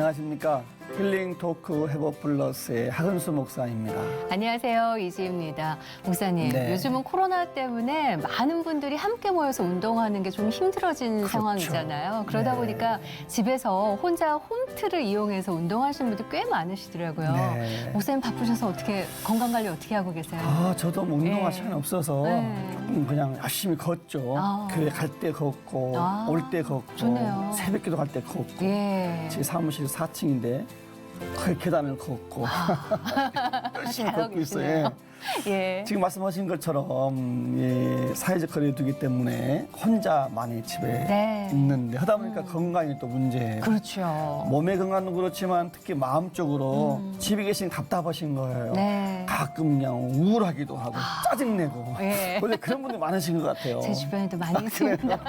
안녕하십니까. 힐링 토크 회복 플러스의 하근수 목사입니다. 안녕하세요. 이지입니다. 목사님, 네. 요즘은 코로나 때문에 많은 분들이 함께 모여서 운동하는 게 좀 힘들어진 그렇죠. 상황이잖아요. 그러다 네. 보니까 집에서 혼자 홈트를 이용해서 운동하시는 분들 꽤 많으시더라고요. 네. 목사님 바쁘셔서 어떻게 건강관리 어떻게 하고 계세요? 저도 뭐 운동할 네. 시간이 없어서 네. 조금 그냥 열심히 걷죠. 아. 교회 갈 때 걷고 아. 올 때 걷고 좋네요. 새벽기도 갈 때 걷고 예. 제 사무실 4층인데 그 계단을 걷고 열심히 잘하고 걷고 있어요. 계시네요. 예. 지금 말씀하신 것처럼 사회적 거리를 두기 때문에 혼자 많이 집에 네. 있는데 하다 보니까 건강이 또 문제예요. 그렇죠. 몸의 건강도 그렇지만 특히 마음적으로 집에 계신 답답하신 거예요. 네. 가끔 그냥 우울하기도 하고 짜증내고 예. 원래 그런 분들 많으신 것 같아요. 제 주변에도 많이 있습니다.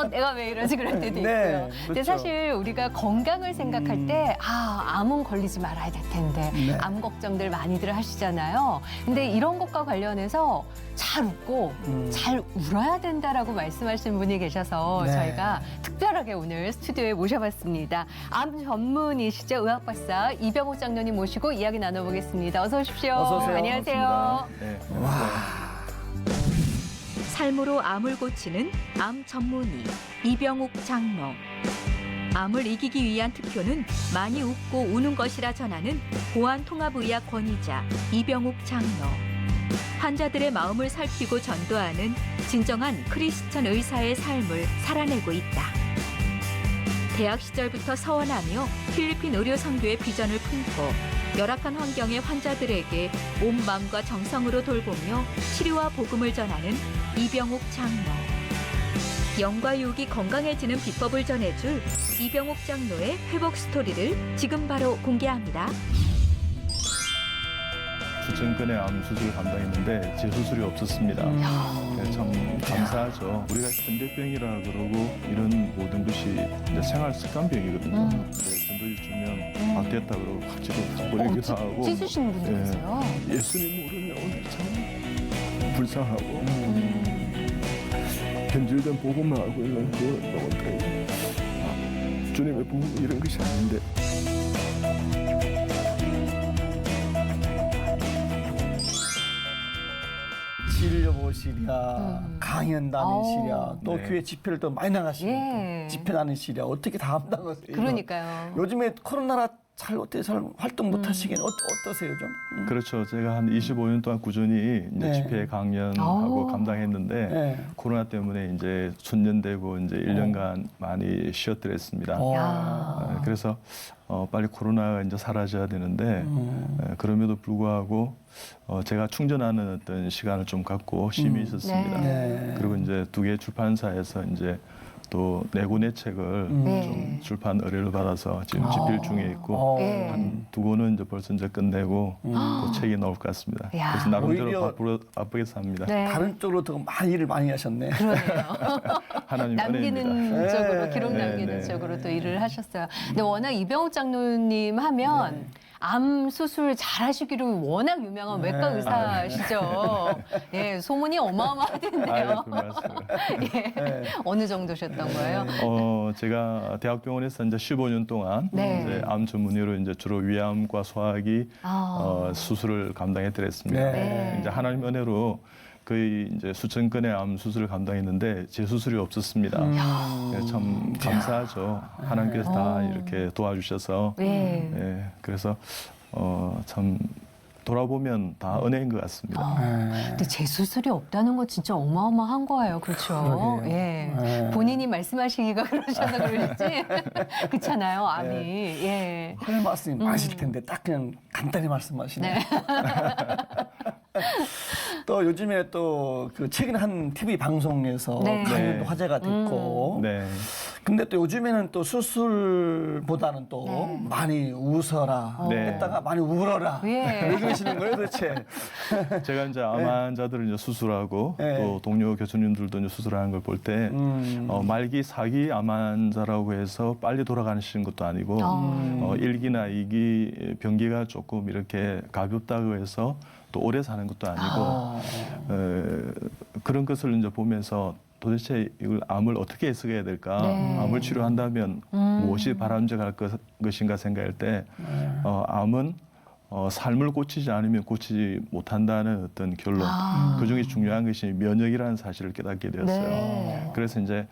내가 왜 이러지 그럴 때도 네, 있고요. 근데 그렇죠. 사실 우리가 건강을 생각할 때 암은 걸리지 말아야 될 텐데 네. 암 걱정들 많이들 하시잖아요. 근데 이런 것과 관련해서 잘 웃고 잘 울어야 된다라고 말씀하시는 분이 계셔서 네. 저희가 특별하게 오늘 스튜디오에 모셔봤습니다. 암 전문이시죠. 의학박사 이병옥 장로님 모시고 이야기 나눠보겠습니다. 어서 오십시오. 어서 오세요. 안녕하세요. 네. 삶으로 암을 고치는 암 전문의 이병옥 장로. 암을 이기기 위한 투표는 많이 웃고 우는 것이라 전하는 보안통합의학 권위자 이병옥 장로. 환자들의 마음을 살피고 전도하는 진정한 크리스천 의사의 삶을 살아내고 있다. 대학 시절부터 서원하며 필리핀 의료 선교의 비전을 품고 열악한 환경의 환자들에게 온 마음과 정성으로 돌보며 치료와 복음을 전하는 이병옥 장로. 영과 육이 건강해지는 비법을 전해줄 이병옥 장로의 회복 스토리를 지금 바로 공개합니다. 수천건의 암 수술을 감당했는데 제 수술이 없었습니다. 그래서 참 감사하죠. 우리가 현대병이라 그러고 이런 모든 것이 이제 생활 습관병이거든요. 전도지 주면 바뀌었다 그러고 확 찢어버리기도 하고. 찢으시는 분들 예. 계세요. 예수님 모르면 참 불쌍하고 변질된 복음만 알고 있는 그 주님의 복음 이런 것이 아닌데. 진료보실이야, 강연 다니시랴, 또 네. 교회 집회를 또 많이 나가시니까 예. 집회 다니시랴 어떻게 다 한다고하세요? 그러니까요. 요즘에 코로나라 잘 어떻게 잘 활동 못 하시긴 어떠세요 좀? 그렇죠. 제가 한 25년 동안 꾸준히 이제 네. 집회 강연하고 오. 감당했는데 네. 코로나 때문에 이제 순년되고 이제 1년간 많이 쉬었더랬습니다. 야. 그래서 빨리 코로나가 이제 사라져야 되는데 그럼에도 불구하고 제가 충전하는 어떤 시간을 좀 갖고 쉼이 있었습니다. 네. 그리고 이제 두 개 출판사에서 이제 또 네 권의 책을 네. 좀 출판 의뢰를 받아서 지금 집필 중에 있고 예. 한 두 권은 이제 벌써 이제 끝내고 또 책이 나올 것 같습니다. 야. 그래서 나름대로 오히려 바쁘게 삽니다. 네. 다른 쪽으로 더 많이 일을 많이 하셨네. 그러네요. 하나님 은혜입니다. 남기는 쪽으로, 기록 네, 남기는 네. 쪽으로 또 일을 하셨어요. 근데 워낙 이병옥 장로님 하면 암 수술 잘하시기로 워낙 유명한 외과 네. 의사시죠. 예, 소문이 어마어마하던데요. 아유, 그 말씀을. 예. 어느 정도셨던 거예요? 제가 대학병원에서 이제 15년 동안 네. 이제 암 전문의로 이제 주로 위암과 소화기 아. 수술을 감당해드렸습니다. 네. 이제 하나님 은혜로 거의 이제 수천 건의 암 수술을 감당했는데 제 수술이 없었습니다. 그래서 참 감사하죠. 하나님께서 다 이렇게 도와주셔서. 예. 예, 그래서 참 돌아보면 다 은혜인 것 같습니다. 근데 재수술이 없다는 건 진짜 어마어마한 거예요. 그렇죠? 그러게요. 예. 네. 본인이 말씀하시기가 그러셔서 그러시지. 그렇잖아요. 암이. 예. 할 말씀이 많으실 텐데 딱 그냥 간단히 말씀하시네. 네. 또 요즘에 또 그 최근에 한 TV 방송에서 네. 강연도 네. 화제가 됐고. 네. 근데 또 요즘에는 또 수술보다는 또 네. 많이 웃어라 네. 했다가 많이 울어라. 예. 왜 그러시는 거예요 도대체? 제가 이제 암 환자들을 이제 수술하고 네. 또 동료 교수님들도 이제 수술하는 걸 볼 때 말기, 사기 암 환자라고 해서 빨리 돌아가시는 것도 아니고 1기나 2기 병기가 조금 이렇게 가볍다고 해서 또 오래 사는 것도 아니고 그런 것을 이제 보면서 도대체 이걸 암을 어떻게 해석해야 될까? 네. 암을 치료한다면 무엇이 바람직할 것인가 생각할 때 암은 삶을 고치지 않으면 고치지 못한다는 어떤 결론. 그중에 중요한 것이 면역이라는 사실을 깨닫게 되었어요. 네. 그래서 이제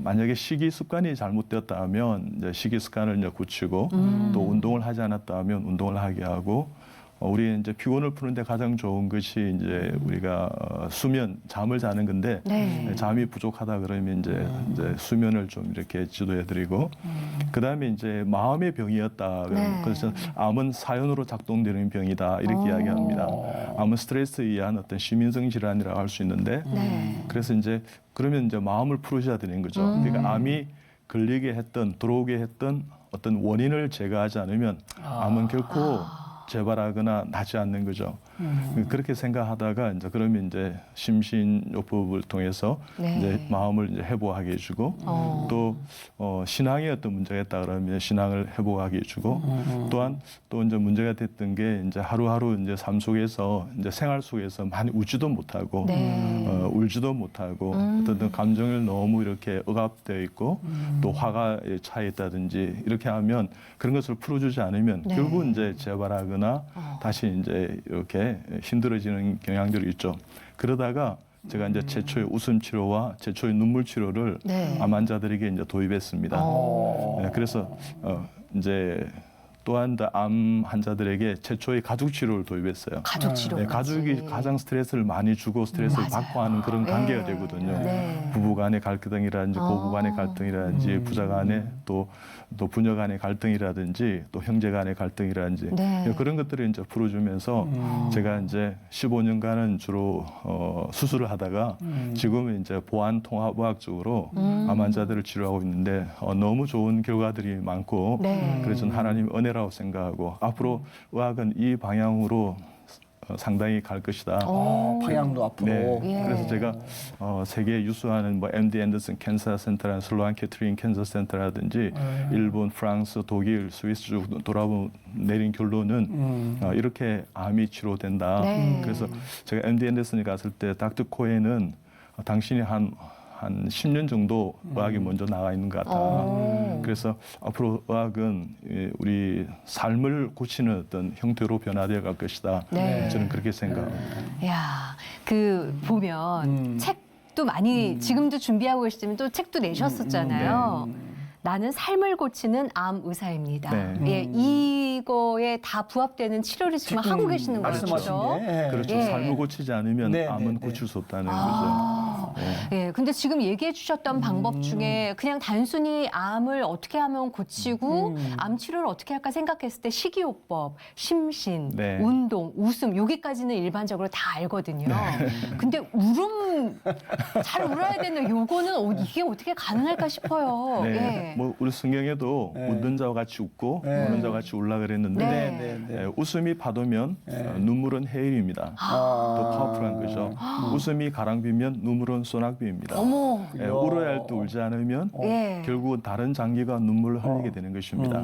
만약에 식이 습관이 잘못되었다면 이제 식이 습관을 이제 고치고 또 운동을 하지 않았다면 운동을 하게 하고 우리 이제 피곤을 푸는데 가장 좋은 것이 이제 우리가 수면, 잠을 자는 건데 네. 잠이 부족하다 그러면 이제 수면을 좀 이렇게 지도해드리고 그 다음에 이제 마음의 병이었다. 네. 그래서 암은 사연으로 작동되는 병이다 이렇게 이야기합니다. 암은 스트레스에 의한 어떤 시민성 질환이라고 할 수 있는데 네. 그래서 이제 그러면 이제 마음을 풀으셔야 되는 거죠. 그러니까 암이 걸리게 했던 들어오게 했던 어떤 원인을 제거하지 않으면 암은 결코 재발하거나 낫지 않는 거죠. 그렇게 생각하다가 이제 그러면 이제 심신요법을 통해서 네. 이제 마음을 이제 회복하게 해주고 또 신앙에 어떤 문제가 있다 그러면 신앙을 회복하게 해주고 또한 또 이제 문제가 됐던 게 이제 하루하루 이제 삶 속에서 이제 생활 속에서 많이 웃지도 못하고 네. 울지도 못하고 어떤 감정을 너무 이렇게 억압되어 있고 또 화가 차 있다든지 이렇게 하면 그런 것을 풀어주지 않으면 네. 결국 이제 재발하거나 다시 이제 이렇게 힘들어지는 경향들이 있죠. 그러다가 제가 이제 최초의 웃음 치료와 최초의 눈물 치료를 네. 암 환자들에게 이제 도입했습니다. 네, 그래서 이제 또한 암 환자들에게 최초의 가족 치료를 도입했어요. 가족 치료. 네, 가족이 가장 스트레스를 많이 주고 스트레스를 맞아요. 받고 하는 그런 관계가 네. 되거든요. 네. 부부 간의 갈등이라든지 고부 간의 갈등이라든지 부자 간의 또 부녀 간의 갈등이라든지 또 형제 간의 갈등이라든지 네. 그런 것들을 이제 풀어주면서 제가 이제 15년간은 주로 수술을 하다가 지금은 이제 보안 통합의학 쪽으로 암 환자들을 치료하고 있는데 너무 좋은 결과들이 많고 네. 그래서 저는 하나님 은혜라고 생각하고 앞으로 의학은 이 방향으로 상당히 갈 것이다. 방향도 앞으로. 네. 예. 그래서 제가 세계 유수하는 뭐 MD 앤더슨 캔서 센터라는 슬로안 캐트린 캔서 센터라든지 일본, 프랑스, 독일, 스위스 쭉 돌아보면 내린 결론은 이렇게 암이 치료된다. 네. 그래서 제가 MD 앤더슨에 갔을 때 닥터 코엔은 당신이 한 10년 정도 의학이 먼저 나가 있는 것 같다. 그래서 앞으로 의학은 우리 삶을 고치는 어떤 형태로 변화되어 갈 것이다. 네. 저는 그렇게 생각합니다. 야, 그 보면 책도 많이 지금도 준비하고 계시지만 또 책도 내셨었잖아요. 나는 삶을 고치는 암 의사입니다. 네. 예, 이거에 다 부합되는 치료를 지금 하고 계시는 거죠. 말씀하신 게. 그렇죠. 예. 삶을 고치지 않으면 네, 암은 네, 고칠 수 없다는 아. 거죠. 네. 예, 근데 지금 얘기해 주셨던 방법 중에 그냥 단순히 암을 어떻게 하면 고치고 암 치료를 어떻게 할까 생각했을 때 식이요법, 심신, 네. 운동, 웃음 여기까지는 일반적으로 다 알거든요. 근데 울음 잘 울어야 되는 요거는 이게 어떻게 가능할까 싶어요. 네. 예. 뭐 우리 성경에도 네. 웃는 자와 같이 웃고 네. 우는 자와 같이 울라 그랬는데 네. 웃음이 파도면 눈물은 해일입니다. 또 파워풀한 거죠. 웃음이 가랑비면 눈물은 소낙비입니다. 어머. 울어야 할 때 울지 않으면 예. 결국은 다른 장기가 눈물을 흘리게 되는 것입니다.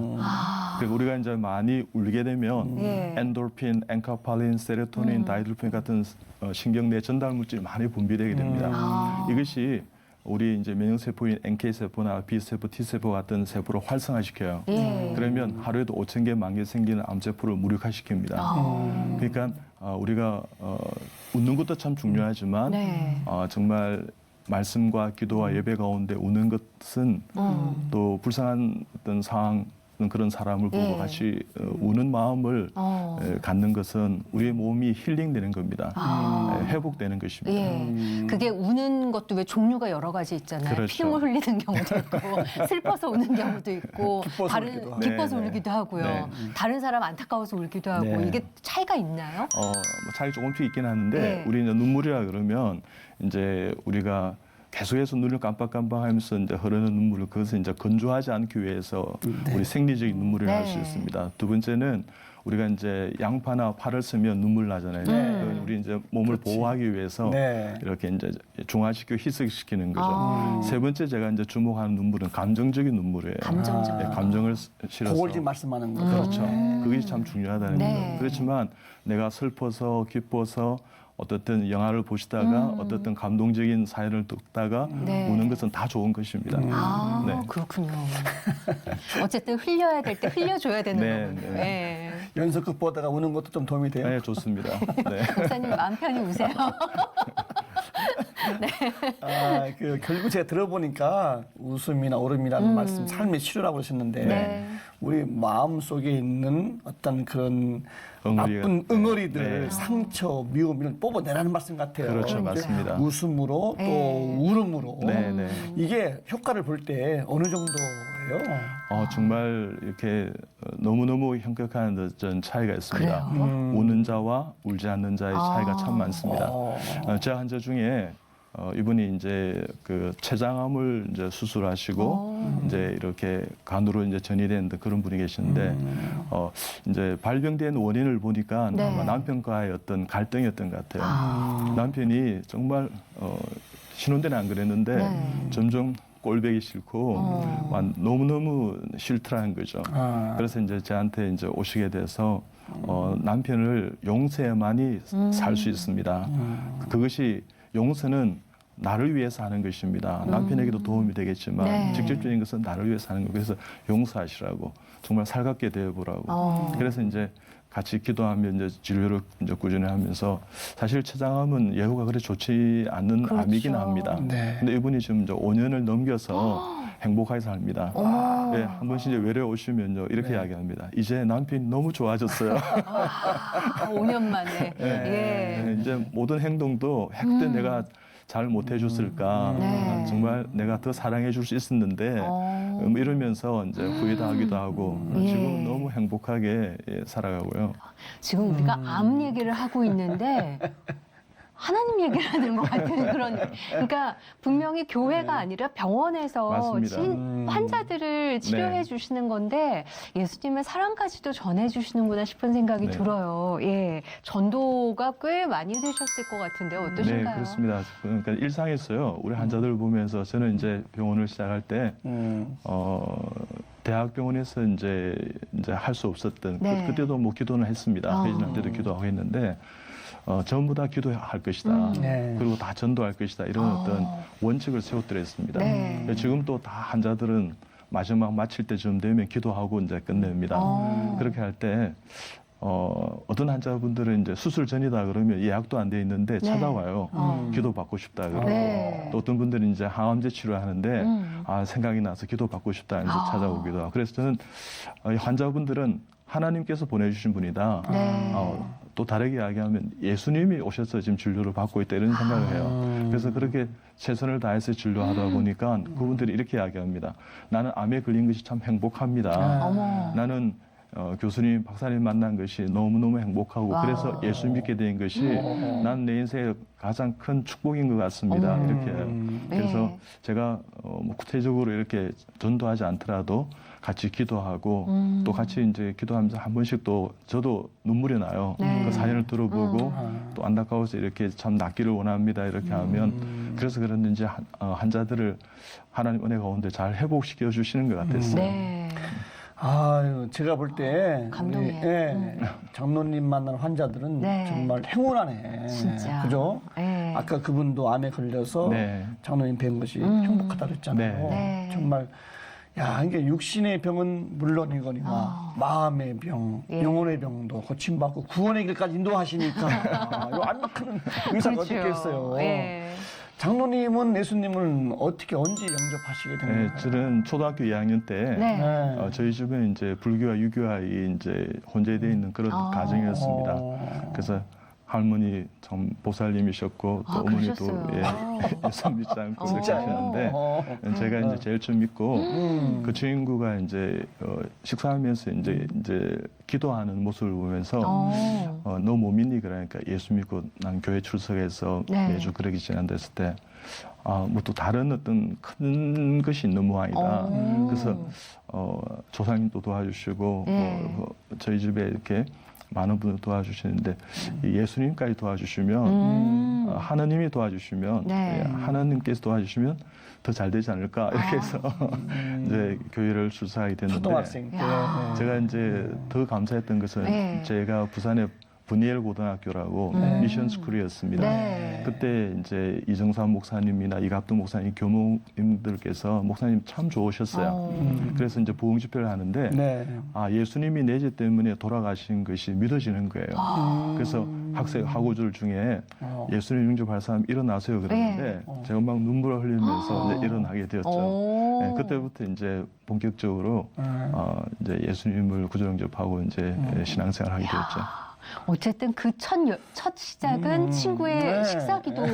그리고 우리가 이제 많이 울게 되면 예. 엔도르핀, 엔카팔린, 세로토닌, 다이드로핀 같은 신경내 전달 물질이 많이 분비되게 됩니다. 이것이 우리 이제 면역세포인 NK세포나 B세포, T세포 같은 세포를 활성화시켜요. 예. 그러면 하루에도 5,000개, 10,000개 생기는 암세포를 무력화시킵니다. 그러니까 우리가 웃는 것도 참 중요하지만 네. 정말 말씀과 기도와 예배 가운데 우는 것은 또 불쌍한 어떤 상황 그런 사람을 보고 예. 같이 우는 마음을 갖는 것은 우리의 몸이 힐링되는 겁니다. 회복되는 것입니다. 예. 그게 우는 것도 왜 종류가 여러 가지 있잖아요. 그렇죠. 피눈물 흘리는 경우도 있고, 슬퍼서 우는 경우도 있고, 기뻐서 울기도 하고. 기뻐서 네, 울기도 하고요. 네. 다른 사람 안타까워서 울기도 하고, 네. 이게 차이가 있나요? 뭐 차이 조금씩 있긴 하는데 네. 우리 이제 눈물이라 그러면 이제 우리가 계속해서 눈을 깜빡깜빡하면서 이제 흐르는 눈물을 그것을 이제 건조하지 않기 위해서 우리 생리적인 눈물이라 할 수 네. 있습니다. 두 번째는 우리가 이제 양파나 파를 쓰면 눈물 나잖아요. 그건 우리 이제 몸을 보호하기 위해서 네. 이렇게 이제 중화시키고 희석시키는 거죠. 아. 세 번째 제가 이제 주목하는 눈물은 감정적인 눈물이에요. 감정적. 네, 감정을 실어서. 그걸 지금 말씀하는 거죠. 그렇죠. 그게 참 중요하다는 네. 거죠. 그렇지만 내가 슬퍼서 기뻐서 어떻든 영화를 보시다가 어떻든 감동적인 사연을 듣다가 네. 우는 것은 다 좋은 것입니다. 아, 네. 그렇군요. 어쨌든 흘려야 될 때 흘려줘야 되는 네, 거군요. 네. 네. 연속극 보다가 우는 것도 좀 도움이 돼요. 네, 좋습니다. 네. 목사님 마음 편히 우세요. 아, 결국 제가 들어보니까 웃음이나 울음이라는 말씀, 삶의 치료라고 하셨는데 네. 우리 마음 속에 있는 어떤 그런 엉어리가- 나쁜 응어리들, 네. 상처, 미움 이런 뽑아내라는 말씀 같아요. 그렇죠, 이제 맞습니다. 웃음으로 또 네. 울음으로 네, 네. 이게 효과를 볼 때 어느 정도예요? 정말 이렇게 너무너무 현격한 전 차이가 있습니다. 그래요? 우는 자와 울지 않는 자의 차이가 참 많습니다. 제 환자 중에 이분이 이제 그 췌장암을 이제 수술하시고 이제 이렇게 간으로 이제 전이된 그런 분이 계시는데 이제 발병된 원인을 보니까 네. 아마 남편과의 어떤 갈등이었던 것 같아요. 남편이 정말 신혼 때는 안 그랬는데 네. 점점 꼴보기 싫고 너무너무 싫더라는 거죠. 그래서 이제 저한테 이제 오시게 돼서 남편을 용서해야만이 살 수 있습니다. 그것이 용서는 나를 위해서 하는 것입니다. 남편에게도 도움이 되겠지만 네. 직접적인 것은 나를 위해서 하는 거예요. 그래서 용서하시라고 정말 살갑게 되어보라고. 그래서 이제 같이 기도하며 이제 진료를 이제 꾸준히 하면서 사실 췌장암은 예후가 그리 좋지 않는 그렇죠. 암이긴 합니다. 네. 근데 이분이 지금 이제 5년을 넘겨서 행복하게 삽니다. 네, 한 번씩 이제 외래 오시면요 이렇게 네. 이야기합니다. 이제 남편이 너무 좋아졌어요. 5년 만에. 예. 네, 이제 모든 행동도 그때 내가 잘 못해줬을까. 네. 정말 내가 더 사랑해줄 수 있었는데 이러면서 이제 후회도 하기도 하고 예. 지금 너무 행복하게 살아가고요. 지금 우리가 암 얘기를 하고 있는데 하나님 얘기를 하는 것 같은 그런. 그러니까 분명히 교회가 아니라 병원에서 맞습니다. 환자들을 치료해 네. 주시는 건데 예수님의 사랑까지도 전해 주시는구나 싶은 생각이 네. 들어요. 예, 전도가 꽤 많이 되셨을 것 같은데 네, 어떠신가요? 그렇습니다. 그러니까 일상에서요 우리 환자들 보면서 저는 이제 병원을 시작할 때 대학병원에서 이제 할 수 없었던 네. 그때도 뭐 기도는 했습니다. 회진할 때도 기도하고 했는데 전부 다 기도할 것이다. 네. 그리고 다 전도할 것이다. 이런 어떤 원칙을 세워드렸습니다. 네. 지금 또 다 환자들은 마지막 마칠 때쯤 되면 기도하고 이제 끝냅니다. 그렇게 할 때 어떤 환자분들은 이제 수술 전이다 그러면 예약도 안 돼 있는데 네. 찾아와요. 기도 받고 싶다 그러고 네. 또 어떤 분들은 이제 항암제 치료하는데 생각이 나서 기도 받고 싶다 이제 찾아오기도 하고 그래서 저는 이 환자분들은 하나님께서 보내주신 분이다. 네. 또 다르게 이야기하면 예수님이 오셔서 지금 진료를 받고 있다 이런 생각을 해요. 그래서 그렇게 최선을 다해서 진료하다 보니까 그분들이 이렇게 이야기합니다. 나는 암에 걸린 것이 참 행복합니다. 어머. 나는 교수님, 박사님 만난 것이 너무너무 행복하고 와. 그래서 예수 믿게 된 것이 난 내 인생의 가장 큰 축복인 것 같습니다. 어머. 이렇게 그래서 네. 제가 뭐 구체적으로 이렇게 전도하지 않더라도 같이 기도하고 또 같이 이제 기도하면서 한 번씩 또 저도 눈물이 나요. 네. 그 사연을 들어보고 또 안타까워서 이렇게 참 낫기를 원합니다. 이렇게 하면 그래서 그랬는지 환자들을 하나님 은혜 가운데 잘 회복시켜 주시는 것 같았어요. 네. 아유, 제가 볼 때 감동이에요. 장로님 만난 환자들은 네. 정말 행운하네. 진짜. 그죠? 네. 아까 그분도 암에 걸려서 네. 장로님 뵌 것이 행복하다 그랬잖아요. 네. 정말 야, 이게 육신의 병은 물론이거니와 마음의 병, 예. 영혼의 병도 고침받고 구원의 길까지 인도하시니까 이 완벽한 의사가 그렇죠. 어떻게 있어요. 예. 장로님은 예수님을 어떻게 언제 영접하시게 된 네, 건가요? 저는 초등학교 2학년 때 네. 네. 저희 집은 이제 불교와 유교와 이제 혼재되어 있는 그런 가정이었습니다. 그래서 할머니 참 보살님이셨고 또 아, 어머니도 그러셨어요. 예수 믿지 않고 이렇게 진짜요? 하시는데 제가 이제 제일 처음 믿고 그 친구가 이제 식사하면서 이제 기도하는 모습을 보면서 너 못 믿니? 그러니까 예수 믿고 난 교회 출석해서 네. 매주 그러기 지난다 했을 때 뭐 또 다른 어떤 큰 것이 있는 모양이다. 그래서 조상님도 도와주시고 네. 저희 집에 이렇게 많은 분들 도와주시는데 이 예수님까지 도와주시면 하나님이 도와주시면 네. 하나님께서 도와주시면 더 잘 되지 않을까 이렇게 해서 이제 교회를 출석하게 됐는데 초등학생 때. 야. 제가 이제 더 감사했던 것은 네. 제가 부산의 분이엘 고등학교라고 미션 스쿨이었습니다. 네. 그때 이제 이정삼 목사님이나 이갑도 목사님 교목님들께서 목사님 참 좋으셨어요. 그래서 이제 부흥 집회를 하는데 네. 예수님이 내 죄 때문에 돌아가신 것이 믿어지는 거예요. 그래서 학생 학우들 중에 예수님 영접할 사람 일어나세요 그러는데 제가 막 눈물을 흘리면서 이제 일어나게 되었죠. 네, 그때부터 이제 본격적으로 이제 예수님을 구주 영접하고 이제 신앙생활을 하게 되었죠. 어쨌든 그 첫 시작은 친구의 네. 식사기도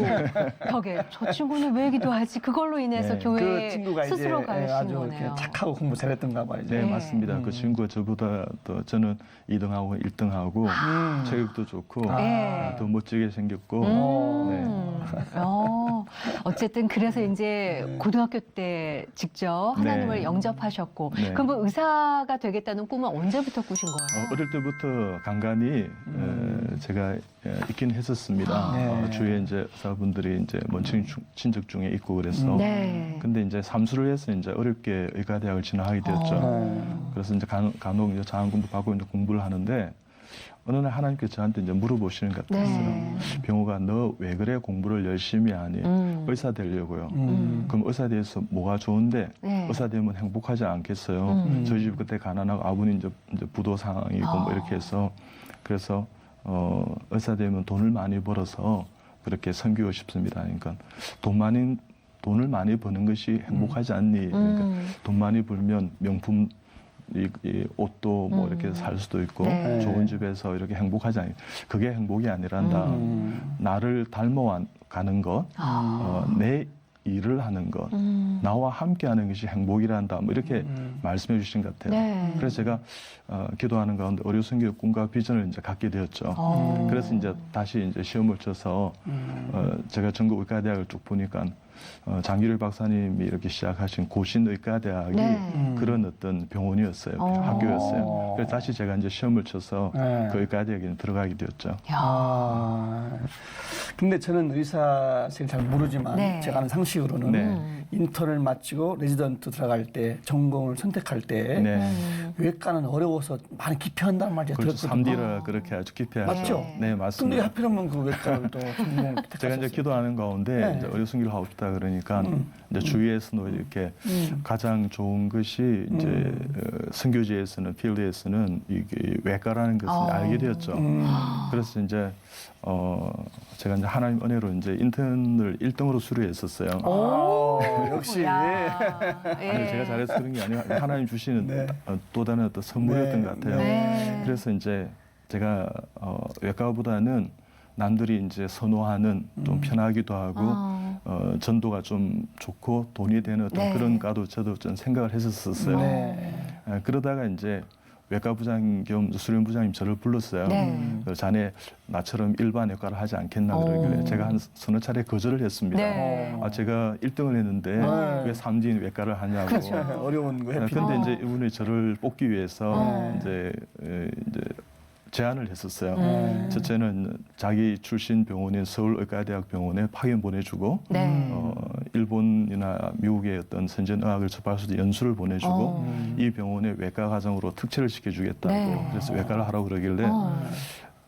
벽에 저 친구는 왜 기도하지? 그걸로 인해서 네. 교회에 그 친구가 스스로 이제 가신 아주 거네요. 이렇게 착하고 공부 잘했던가 봐요. 이제. 네, 맞습니다. 그 친구가 저보다 더 저는 2등하고 1등하고 체격도 좋고 네. 더 멋지게 생겼고 어쨌든 그래서 이제 고등학교 때 직접 하나님을 네. 영접하셨고 네. 그럼 뭐 의사가 되겠다는 꿈은 언제부터 꾸신 거예요? 어릴 때부터 간간히 제가 있긴 했었습니다. 네. 주위에 이제 의사분들이 이제 먼 친척 중에 있고 그래서 네. 근데 이제 삼수를 해서 이제 어렵게 의과대학을 진학하게 되었죠. 그래서 이제 간혹 이제 장학금도 받고 이제 공부를 하는데 어느 날 하나님께서 저한테 이제 물어보시는 것 같았어요. 네. 병호가 너 왜 그래 공부를 열심히 하니? 의사 되려고요. 그럼 의사 돼서 뭐가 좋은데 네. 의사 되면 행복하지 않겠어요. 저희 집 그때 가난하고 아버님 이제 부도 상황이고 뭐 이렇게 해서 그래서 의사 되면 돈을 많이 벌어서 그렇게 섬기고 싶습니다. 그러니까 돈을 많이 버는 것이 행복하지 않니? 그러니까 돈 많이 벌면 명품 이 옷도 뭐 이렇게 살 수도 있고 네. 좋은 집에서 이렇게 행복하지 않니? 그게 행복이 아니란다. 나를 닮아가는 것, 내 일을 하는 것, 나와 함께하는 것이 행복이란다. 뭐 이렇게 말씀해 주신 것 같아요. 네. 그래서 제가 기도하는 가운데 의료 선교 꿈과 비전을 이제 갖게 되었죠. 그래서 이제 다시 이제 시험을 쳐서 제가 전국 의과대학을 쭉 보니까 장기를 박사님이 이렇게 시작하신 고신의과대학이 네. 그런 어떤 병원이었어요. 학교였어요. 그래서 다시 제가 이제 시험을 쳐서 네. 그 의과대학에 들어가게 되었죠. 근데 저는 의사실 잘 모르지만 네. 제가 아는 상식으로는 네. 인턴을 마치고 레지던트 들어갈 때 전공을 선택할 때 네. 외과는 어려워서 많이 기피한다는 말 제가 그렇죠. 들었거든요. 3D라 그렇게 아주 깊이하죠. 맞죠? 네, 근데 맞습니다. 하필이면 그 외과를 또 전공을 제가 이제 택하셨어요. 기도하는 가운데 네. 이제 의료 선교를 하고 싶다 그러니까 이제 주위에서도 이렇게 가장 좋은 것이 이제 선교지에서는 필드에서는 이게 외과라는 것을 알게 되었죠. 그래서 이제 제가 이제 하나님 은혜로 이제 인턴을 1등으로 수료했었어요. 역시 아니, 제가 잘해서 그런 게 아니라 하나님 주시는 네. 또 다른 어떤 선물이었던 네. 것 같아요. 네. 그래서 이제 제가 외과보다는 남들이 이제 선호하는 좀 편하기도 하고 전도가 좀 좋고 돈이 되는 어떤 네. 그런 과도 저도 좀 생각을 했었어요. 네. 그러다가 이제 외과 부장 겸 수련 부장님 저를 불렀어요. 네. 자네 나처럼 일반 외과를 하지 않겠나 그러길래 제가 한 서너 차례 거절을 했습니다. 네. 제가 1등을 했는데 왜 3진 외과를 하냐고. 그렇죠. 어려운 거 해피. 근데 이제 이분이 저를 뽑기 위해서 네. 이제 제안을 했었어요. 첫째는 자기 출신 병원인 서울의과대학 병원에 파견 보내주고 네. 일본이나 미국의 어떤 선전의학을 접할 수 있는 연수를 보내주고 이 병원에 외과 과정으로 특채를 시켜주겠다고 네. 그래서 외과를 하라고 그러길래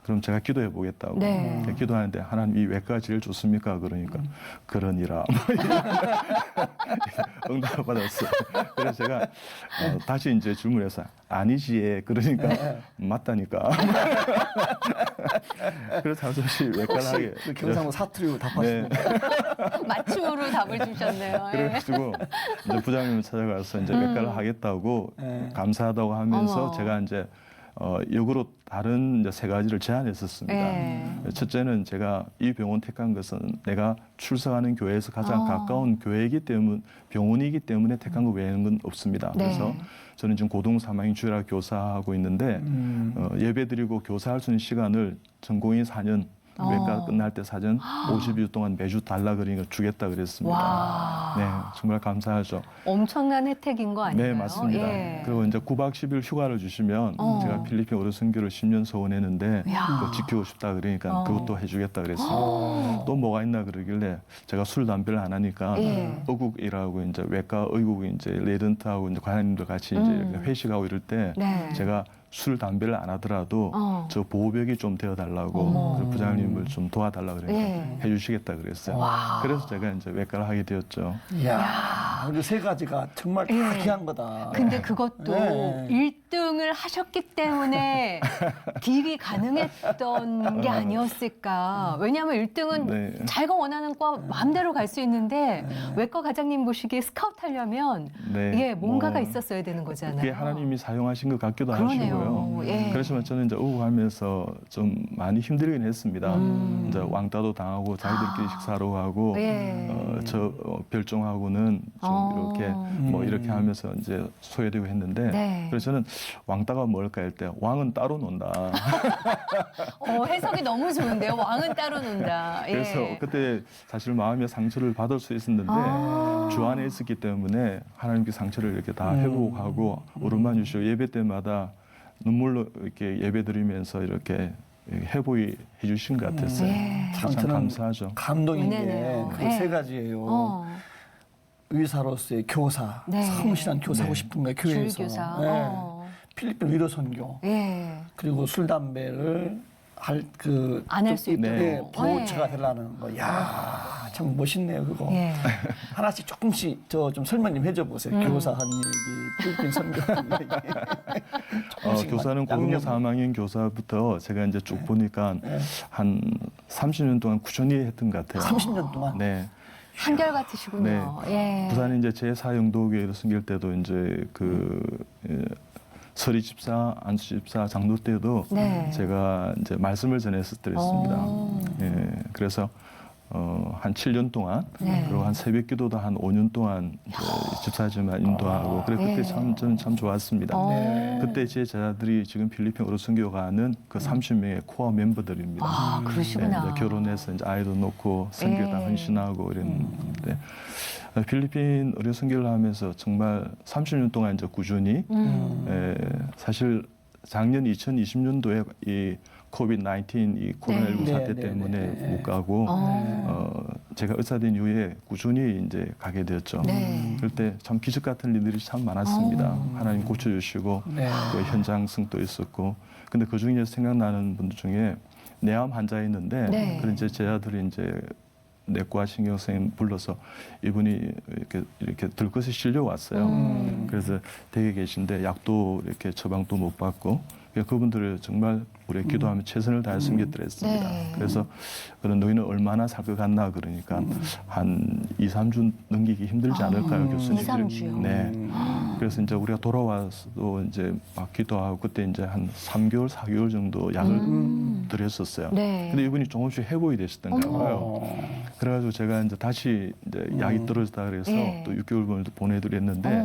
그럼 제가 기도해 보겠다고 네. 기도하는데 하나님 이 외과가 제일 좋습니까? 그러니까 그러니라 응답을 받았어요. 그래서 제가 다시 이제 질문해서 아니지 그러니까 맞다니까. 그래서 잠시 외과를 하게. 그 경상도 사투리로 답하시는 네. 맞춤으로 답을 주셨네요. 예. 그래가지고 이제 부장님을 찾아가서 이제 외과를 하겠다고 네. 감사하다고 하면서 어머. 제가 이제 역으로 다른 이제 세 가지를 제안했었습니다. 예. 첫째는 제가 이 병원 택한 것은 내가 출석하는 교회에서 가장 가까운 교회이기 때문에 병원이기 때문에 택한 것 외에는 없습니다. 네. 그래서 저는 지금 고등 3학년 주일학 교사하고 있는데 예배드리고 교사할 수 있는 시간을 전공의 4년 외과 끝날 때 사전 50일 동안 매주 달라 그러니까 주겠다 그랬습니다. 와. 네, 정말 감사하죠. 엄청난 혜택인 거 아닌가요? 네, 맞습니다. 예. 그리고 이제 9박 10일 휴가를 주시면 제가 필리핀 어로 선교를 10년 서원했는데 야. 그거 지키고 싶다 그러니까 그것도 해주겠다 그랬습니다. 또 뭐가 있나 그러길래 제가 술 담배를 안 하니까 예. 의국이라고 이제 외과 의국 이제 레든트하고 이제 관장님들 같이 이제 이렇게 회식하고 이럴 때 네. 제가 술 담배를 안 하더라도 저 보호벽이 좀 되어 달라고 어머. 부장님을 좀 도와달라 그러니까 예. 해주시겠다 그랬어요. 와. 그래서 제가 이제 외과를 하게 되었죠. 이야, 그 세 가지가 정말 다 예. 귀한 거다. 근데 그것도 네. 1등을 하셨기 때문에 딜이 가능했던 게 아니었을까. 왜냐하면 1등은 네. 자기가 원하는 과 마음대로 갈 수 있는데 외과 과장님 보시기에 스카우트 하려면 네. 이게 뭔가가 뭐 있었어야 되는 거잖아요. 그게 하나님이 사용하신 것 같기도 그러네요. 하시고요. 예. 그렇지만 저는 이제 의국하면서 좀 많이 힘들긴 했습니다. 음. 이제 왕따도 당하고 자기들끼리 식사하러 가고 예. 별종하고는 좀 이렇게 뭐 음. 이렇게 하면서 이제 소외되고 했는데 네. 그래서 저는 왕따가 뭘까 할 때 왕은 따로 논다. 해석이 너무 좋은데요. 왕은 따로 논다. 예. 그래서 그때 사실 마음의 상처를 받을 수 있었는데 주 안에 있었기 때문에 하나님께 상처를 이렇게 다 회복하고 오른만 주시고 예배 때마다 눈물로 이렇게 예배 드리면서 이렇게 회복이 해주신 것 같았어요. 예. 참 저는 감사하죠. 감동인 은혜네요. 게 그 예. 세 가지예요. 어. 의사로서의 교사, 네. 성실한 교사하고 네. 싶은 거예요, 교회에서. 주일교사. 네. 필리핀 위로 선교. 예. 그리고 술 담배를 안할수 있도록. 네, 보호처가 예. 되려는 거. 야, 참 멋있네요, 그거. 예. 하나씩 조금씩 좀 설명 좀 해줘 보세요. 교사 한 얘기, 필리핀 선교 한 얘기. 조금씩만 교사는 고등 양념. 3학년 교사부터 제가 이제 쭉 보니까 한 30년 동안 꾸준히 했던 것 같아요. 30년 동안. 네. 한결같으시군요. 예. 부산에 이제 제4영도교회를 섬길 때도 이제 서리 집사, 안수 집사, 장로 때도 네. 제가 이제 말씀을 전했었더랬습니다. 오. 예, 그래서 한 7년 동안 네. 그리고 한 새벽기도도 한 5년 동안 집사지만 인도하고 그래 그때 예. 저는 참 좋았습니다. 네. 그때 제 제자들이 지금 필리핀 어로 선교가는 그 30명의 코어 멤버들입니다. 아, 그러시구나. 네, 이제 결혼해서 이제 아이도 놓고 선교 다 예. 헌신하고 이랬는데 필리핀 어려 선교를 하면서 정말 30년 동안 이제 꾸준히 사실 작년 2020년도에 이 코비드-19 이 코로나19 네. 사태 네, 때문에 네, 네. 못 가고 어. 제가 의사된 이후에 꾸준히 이제 가게 되었죠. 네. 그럴 때 참 기적 같은 일들이 참 많았습니다. 하나님 고쳐주시고 네. 또 현장승도 있었고 근데 그 중에 생각나는 분들 중에 내암 환자였는데 네. 그런 이제 제자들이 이제 내과 신경 선생님 불러서 이분이 이렇게 들것에 실려 왔어요. 그래서 댁에 계신데 약도 이렇게 처방도 못 받고 그분들을 정말 우리 기도하며 최선을 다해 섬겼더랬습니다. 네. 그래서 그런 너희는 얼마나 살 것 같나 그러니까 한 2, 3주 넘기기 힘들지 않을까요, 교수님? 2, 3주요? 네. 그래서 이제 우리가 돌아와서도 이제 막 기도하고 그때 이제 한 3개월, 4개월 정도 약을 드렸었어요. 네. 근데 이분이 조금씩 회복이 되셨던가 봐요. 그래가지고 제가 이제 다시 이제 약이 떨어졌다 그래서 예. 또 6개월 보내드렸는데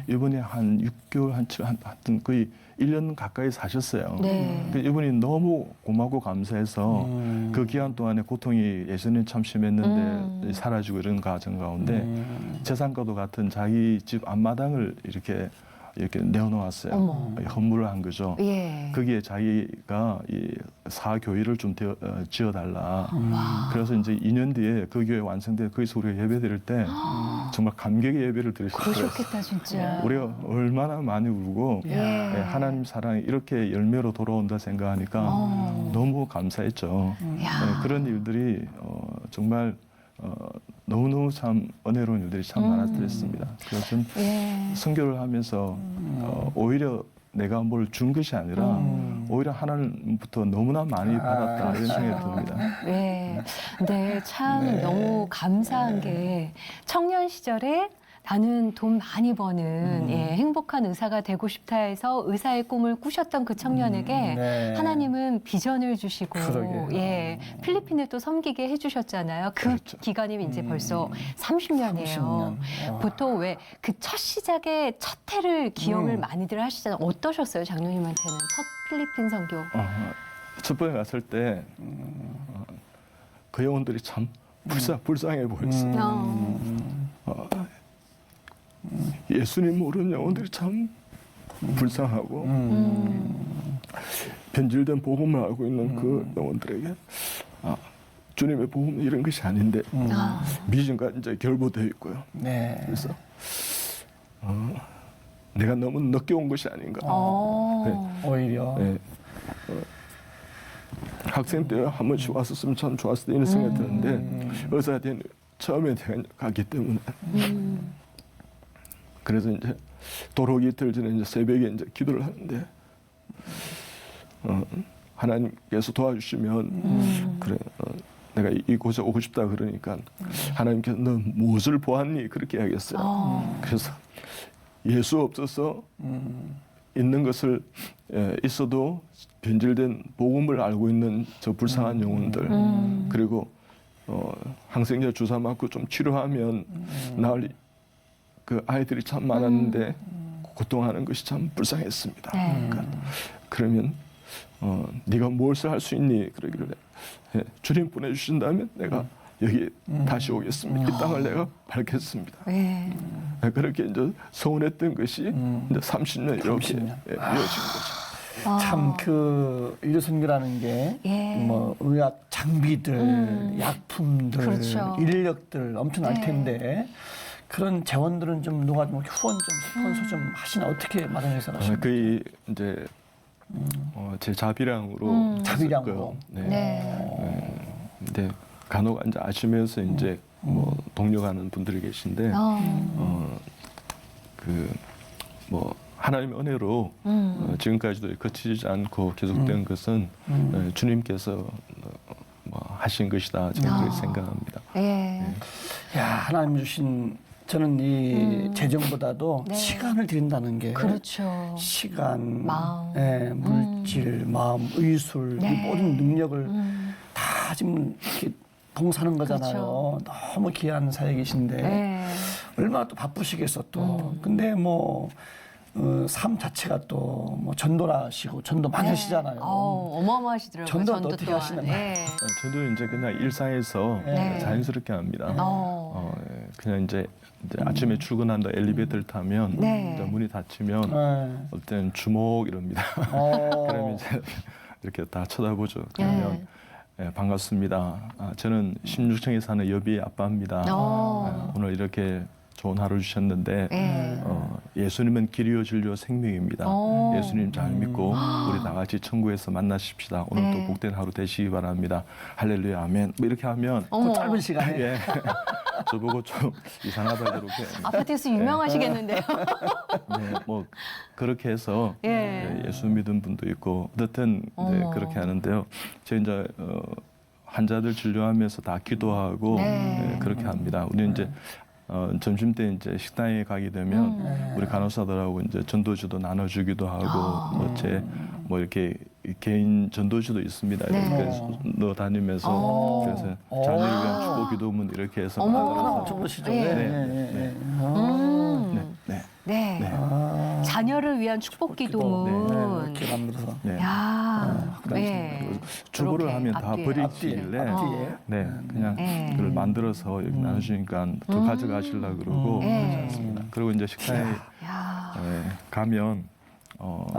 이분이 한 6개월 하여튼 거의 1년 가까이 사셨어요. 네. 그 이분이 너무 고맙고 감사해서 그 기간 동안에 고통이 예전엔 참 심했는데 사라지고 이런 과정 가운데 재산과도 같은 자기 집 앞마당을 이렇게 내어놓았어요. 어머. 헌물을 한 거죠. 예. 거기에 자기가 이 사교회를 좀 지어달라. 그래서 이제 2년 뒤에 그 교회 완성돼 거기서 우리가 예배 드릴 때 정말 감격의 예배를 드리셨어요. 그러셨겠다 진짜. 우리가 얼마나 많이 울고 예. 하나님 사랑이 이렇게 열매로 돌아온다 생각하니까 너무 감사했죠. 야. 네, 그런 일들이 정말 너무너무 참 은혜로운 일들이 참 많았습니다. 그래서 전 예. 선교를 하면서 오히려 내가 뭘 준 것이 아니라 오히려 하나님부터 너무나 많이 받았다 이런 생각이 듭니다. 네. 네, 참 너무 감사한 게 청년 시절에 나는 돈 많이 버는 행복한 의사가 되고 싶다 해서 의사의 꿈을 꾸셨던 그 청년에게 네. 하나님은 비전을 주시고 그러게요. 필리핀을 또 섬기게 해주셨잖아요. 그 그렇죠. 기간이 이제 벌써 30년이에요. 30년. 보통 왜 그 첫 시작의 첫 해를 기억을 많이들 하시잖아요. 어떠셨어요, 장로님한테는 첫 필리핀 선교? 첫 번에 갔을 때 그 영혼들이 참 불쌍해 보였어요. 예수님 모르는 영혼들이 참 불쌍하고 변질된 복음을 알고 있는 그 영혼들에게 주님의 복음은 이런 것이 아닌데 미진과 이제 결부되어 있고요. 네. 그래서 내가 너무 늦게 온 것이 아닌가. 오히려. 네. 학생 때 한 번씩 왔었으면 참 좋았을 때 이런 생각이 드는데 의사 된 처음에 내가 갔기 때문에 그래서 이제 도로기 이틀 전에 이제 새벽에 이제 기도를 하는데 하나님께서 도와주시면 그래 내가 이곳에 오고 싶다 그러니까 하나님께서 너 무엇을 보았니 그렇게 이야기했어요. 그래서 예수 없어서 있는 것을 있어도 변질된 복음을 알고 있는 저 불쌍한 영혼들 그리고 항생제 주사 맞고 좀 치료하면 나을 그 아이들이 참 많았는데 고통하는 것이 참 불쌍했습니다. 그러니까 그러면 네가 무엇을 할 수 있니? 그러길래 주님 보내주신다면 내가 여기 다시 오겠습니다. 이 땅을 내가 밝겠습니다. 그렇게 이제 서운했던 것이 이제 30년 이렇게 30년. 이어진 거죠. 참 그 의료선교라는 게 뭐 의학 장비들, 약품들, 그렇죠. 인력들 엄청날 텐데 그런 재원들은 좀 누가 좀 후원 좀 스폰서 좀 하시나 어떻게 마련해서 하시나요? 거의 이제 제 자비량으로 자비량으로. 했었고요. 네. 근데 간혹 이제 아시면서 이제 뭐 동료하는 분들이 계신데 그 뭐 하나님의 은혜로 지금까지도 거치지 않고 계속된 것은 주님께서 뭐 하신 것이다 저는 그렇게 생각합니다. 야, 하나님 주신 저는 이 재정보다도 시간을 드린다는 게 그렇죠. 시간, 마음. 물질, 마음, 의술 이 모든 능력을 다 지금 이렇게 봉사하는 거잖아요. 너무 귀한 사역이신데 얼마나 또 바쁘시겠어 또. 근데 뭐 삶 자체가 또 뭐 전도라시고 전도 많이 하시잖아요. 어마어마하시더라고요. 전도는 전도 어떻게 또한. 하시나요? 저도 이제 그냥 일상에서 자연스럽게 합니다. 그냥 이제 아침에 출근한다 엘리베이터를 타면 이제 문이 닫히면 어떨 때는 주목 이럽니다. 그러면 이제 이렇게 다 쳐다보죠. 그러면 반갑습니다. 저는 16층에 사는 여비의 아빠입니다. 오늘 이렇게 좋은 하루 주셨는데 예수님은 길이요 진리요 생명입니다. 예수님 잘 믿고 우리 다 같이 천국에서 만나십시다. 오늘도 복된 하루 되시기 바랍니다. 할렐루야 아멘. 뭐 이렇게 하면 그 짧은 시간에 예. 저보고 좀 이상하다 이렇게 아파트에서 유명하시겠는데요. 네, 뭐 그렇게 해서 예수 믿은 분도 있고 어쨌든 그렇게 하는데요. 제가 이제 환자들 진료하면서 다 기도하고 그렇게 합니다. 우리 이제 점심 때 이제 식당에 가게 되면 우리 간호사들하고 이제 전도지도 나눠주기도 하고 뭐 이렇게 개인 전도지도 있습니다. 이렇게 넣어 다니면서 그래서 자녀를 위한 축복 기도문 이렇게 해서 만들어서 좋으시죠. 네. 자녀를 위한 축복 기도문. 이렇게 만들어서. 야, 주부를 이렇게 하면 다 앞뒤에. 버리시길래 앞뒤에. 그냥 그걸 만들어서 여기 나눠주니까 더 가져가시려고 그러고 그러지 않습니다. 그리고 이제 식당에 가면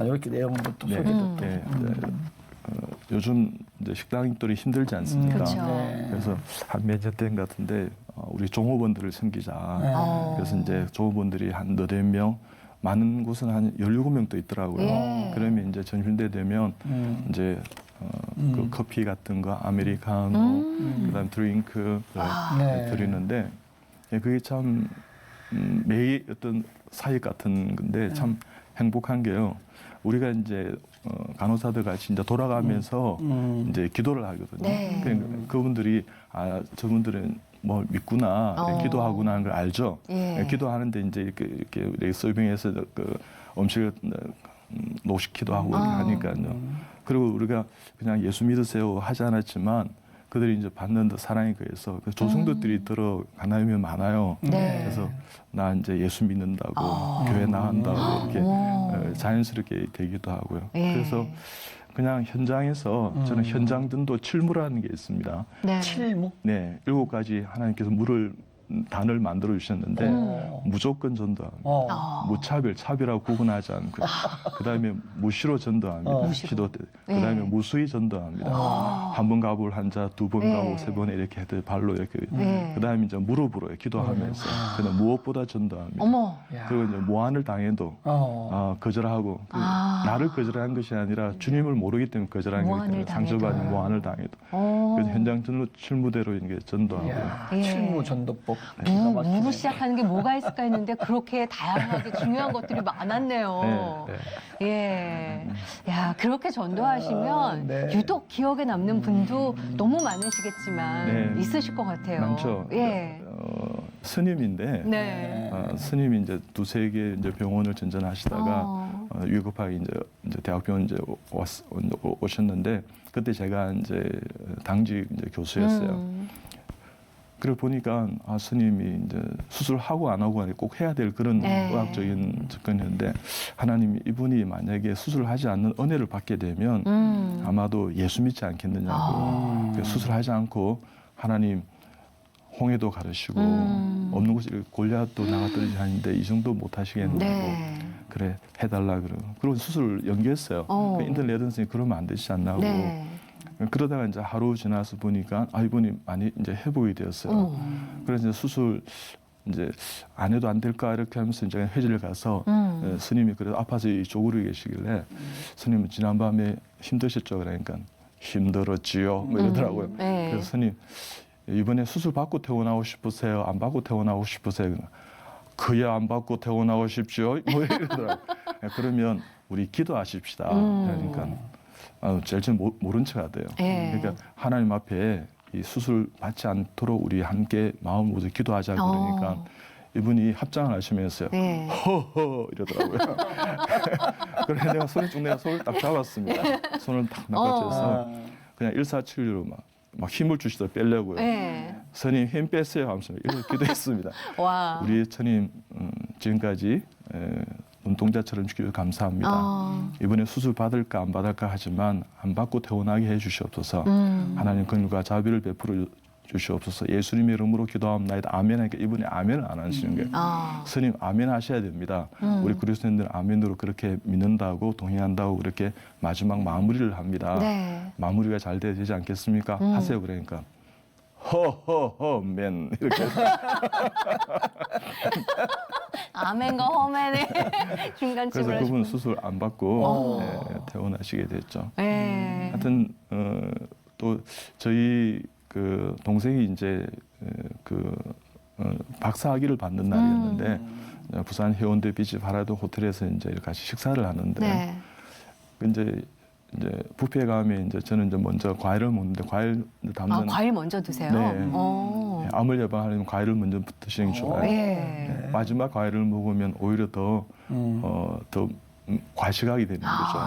이렇게 내용도 또 네, 소개도 요즘 이제 식당들이 힘들지 않습니까? 그렇죠. 그래서 한 몇 년 된 같은데 우리 종업원들을 섬기자. 그래서 이제 종업원들이 한 너댓 명, 많은 곳은 한 17명도 있더라고요. 그러면 이제 점심 때 되면 이제 그 커피 같은 거, 아메리카노, 그다음 드링크 드리는데 그게 참 매일 어떤 사역 같은 건데 참 행복한 게요. 우리가 이제 간호사들 같이 이제 돌아가면서 이제 기도를 하거든요. 그러니까 그분들이 저분들은 뭐 믿구나, 기도하구나 하는 걸 알죠. 예. 기도하는데 이제 이렇게 우리 서빙에서 그 음식을 노시기도 하고 이렇게 하니까요. 그리고 우리가 그냥 예수 믿으세요 하지 않았지만 그들이 이제 받는 사랑에 의해서 그 조성도들이 들어가나면 많아요. 네. 그래서 나 이제 예수 믿는다고 교회 나간다고 이렇게 자연스럽게 되기도 하고요. 예. 그래서 그냥 현장에서 저는 현장전도 칠무라는 게 있습니다. 네. 칠무? 네, 7가지 하나님께서 단을 만들어 주셨는데 무조건 전도합니다. 무차별, 차별하고 구분하지 않고 그다음에 무시로 전도합니다. 시도 때. 그다음에 네. 무수히 전도합니다. 한 번 가볼 한자, 두 번 네. 가볼 세 번 이렇게 해도 발로 이렇게. 네. 그다음에 이제 무릎으로 기도하면서 그다음 무엇보다 전도합니다. 어머. 그리고 이제 모한을 당해도 거절하고 나를 거절한 것이 아니라 주님을 모르기 때문에 거절한 거기 모한을 때문에 상처받은 당해도. 모한을 당해도 어. 그래서 현장 실무대로 이게 전도하고 예. 칠무 전도법. 무로 시작하는 게 뭐가 있을까 했는데 그렇게 다양하게 중요한 것들이 많았네요. 예. 야, 그렇게 전도하시면 네. 유독 기억에 남는 분도 너무 많으시겠지만 네. 있으실 것 같아요. 많죠. 예. 스님인데 네. 스님이 이제 두세 개 이제 병원을 전전하시다가 위급하게 이제 대학병원 이제 오셨는데 그때 제가 이제 당직 이제 교수였어요. 그래 보니까 스님이 이제 수술하고 안 하고 꼭 해야 될 그런 네. 의학적인 접근이었는데 하나님이 이분이 만약에 수술하지 않는 은혜를 받게 되면 아마도 예수 믿지 않겠느냐고 그래서 수술하지 않고 하나님 홍해도 가르시고 없는 곳에 골리앗도 나가떨어지 하는데 이 정도 못 하시겠냐고 네. 그래 해달라 그리고 수술 연기했어요. 그 인터넷 선생님 그러면 안 되지 않나고 네. 그러다가 이제 하루 지나서 보니까 이분이 많이 이제 회복이 되었어요. 그래서 이제 수술 이제 안 해도 안 될까 이렇게 하면서 이제 회의를 가서 스님이 그래도 아파서 이쪽으로 계시길래 스님은 지난밤에 힘드셨죠 그러니까 힘들었지요 뭐 이러더라고요. 네. 그래서 스님 이번에 수술 받고 퇴원하고 싶으세요? 안 받고 퇴원하고 싶으세요? 그야 안 받고 퇴원하고 싶지요? 뭐 이러더라고요. 그러면 우리 기도하십시다. 그러니까 제일 처음 모른 척 하대요. 예. 그러니까 하나님 앞에 이 수술 받지 않도록 우리 함께 마음 모두 기도하자 그러니까 이분이 합장을 하시면서요. 네. 허허 이러더라고요. 그래서 내가 손을 딱 잡았습니다. 손을 딱 낚아채서 그냥 일사천리로 막 힘을 주시더 빼려고요. 네. 스님 힘 빼세요 하면서 이렇게 기도했습니다. 와. 우리 스님 지금까지 눈동자처럼 주셔서 감사합니다. 이번에 수술 받을까 안 받을까 하지만 안 받고 퇴원하게 해주시옵소서. 하나님 긍휼과 자비를 베풀어 주시옵소서. 예수님의 이름으로 기도합니다. 아멘 하니까 이분이 아멘을 안 하시는 거예요. 스님 아멘 하셔야 됩니다. 우리 그리스도인들은 아멘으로 그렇게 믿는다고 동의한다고 그렇게 마지막 마무리를 합니다. 네. 마무리가 잘 돼야 되지 않겠습니까? 하세요 그러니까 허허허 맨 이렇게 아멘과 허멘의 중간 그래서 쯤을 그분 수술 안 받고 퇴원하시게 됐죠. 네. 하여튼 또 저희 그 동생이 이제 박사학위를 받는 날이었는데 부산 해운대 비치 파라도 호텔에서 이제 같이 식사를 하는데 네. 이제 뷔페 가면 이제 저는 이제 먼저 과일을 먹는데 과일 담는 과일 먼저 드세요? 네. 암을 예방하려면 과일을 먼저 드시는 게 좋아요. 네. 마지막 과일을 먹으면 오히려 더 과식하게 되는 거죠.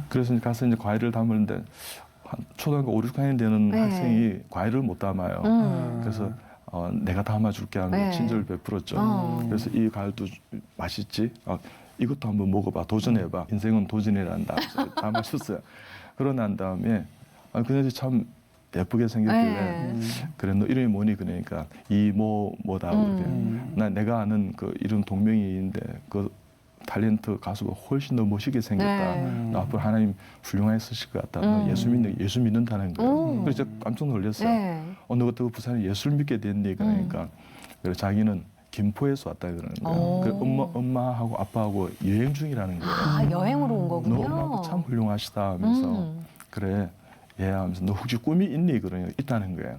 그래서 이제 가서 이제 과일을 담는데 초등학교 5, 6학년 되는 네. 학생이 과일을 못 담아요. 그래서 내가 담아줄게 하는 네. 친절을 베풀었죠. 그래서 이 과일도 맛있지? 이것도 한번 먹어봐. 도전해봐. 인생은 도전이란다. 다 마셨어요. 그러고 난 다음에 그녀들이 참 예쁘게 생겼길래 네. 그래 너 이름이 뭐니? 그러니까 뭐다. 내가 아는 그 이름 동명이인데 그 탤런트 가수가 훨씬 더 멋있게 생겼다. 네. 너 앞으로 하나님 훌륭하게 쓰실 것 같다. 너 예수 믿는다는 거예요. 그래서 깜짝 놀랐어요. 네. 너 그때 부산에 예수를 믿게 됐니? 그러니까 그래서 자기는 김포에서 왔다 그러는 거예요. 그 엄마하고 아빠하고 여행 중이라는 거예요. 여행으로 온 거군요. 너 엄마 참 훌륭하시다 하면서 그래 하면서 너 혹시 꿈이 있니? 그러니까 있다는 거예요.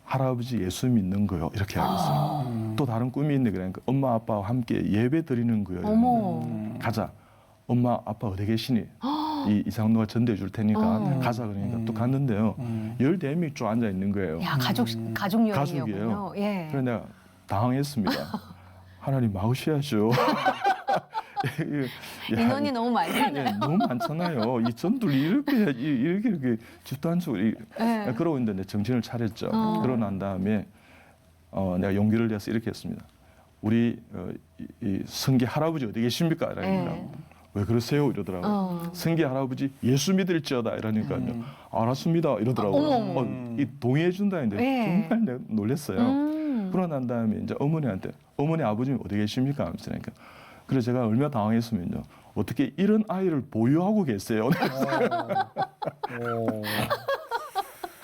할아버지 예수 믿는 거요. 이렇게 하겠어요. 또 다른 꿈이 있네. 그러니까 엄마 아빠와 함께 예배 드리는 거예요. 어머. 가자. 엄마 아빠 어디 계시니? 이 이상노가 전도해 줄 테니까 가자 그러니까 또 갔는데요. 14명이 쭉 앉아 있는 거예요. 야, 가족 여행이었군요. 가족이에요. 예. 그래서 내가 당황했습니다. 하나님 막으셔야죠. 인원이 너무 많잖아요. 예, 너무 많잖아요. 이 전도를 이렇게 집단적으로 예. 그러고 있는데 정신을 차렸죠. 그러고 난 다음에 내가 용기를 내서 이렇게 했습니다. 우리 이 성기 할아버지 어디 계십니까? 이러니까 예. 왜 그러세요? 이러더라고요. 성기 할아버지 예수 믿을지어다 이러니까요. 알았습니다 이러더라고요. 어머. 이 동의해 준다는데 예. 정말 내가 놀랐어요. 그러고 난 다음에 이제 어머니한테 어머니 아버님 어디 계십니까? 하면서 그러니까 그래서 제가 얼마나 당황했으면요. 어떻게 이런 아이를 보유하고 계세요?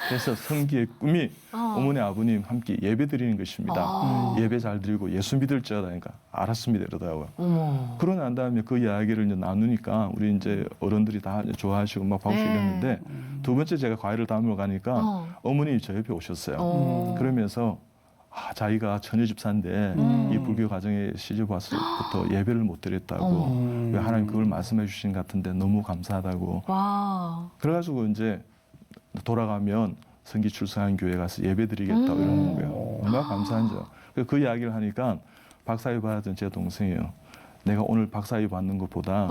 그래서 성기의 꿈이 어머니 아버님 함께 예배 드리는 것입니다. 예배 잘 드리고 예수 믿을지어다 하니까 알았습니다 이러더라고요. 어머. 그러고 난 다음에 그 이야기를 이제 나누니까 우리 이제 어른들이 다 이제 좋아하시고 막 박수 이랬는데 두 번째 제가 과일을 담으러 가니까 어머니 저 옆에 오셨어요. 그러면서 자기가 처녀 집사인데 이 불교 가정에 시집 왔을 때부터 예배를 못 드렸다고 왜 하나님 그걸 말씀해 주신 것 같은데 너무 감사하다고. 와. 그래가지고 이제 돌아가면 성기 출석한 교회 가서 예배 드리겠다고 이러는 거예요. 얼마나 감사한지요. 그 이야기를 하니까 박사위 받았던 제 동생이에요. 내가 오늘 박사위 받는 것보다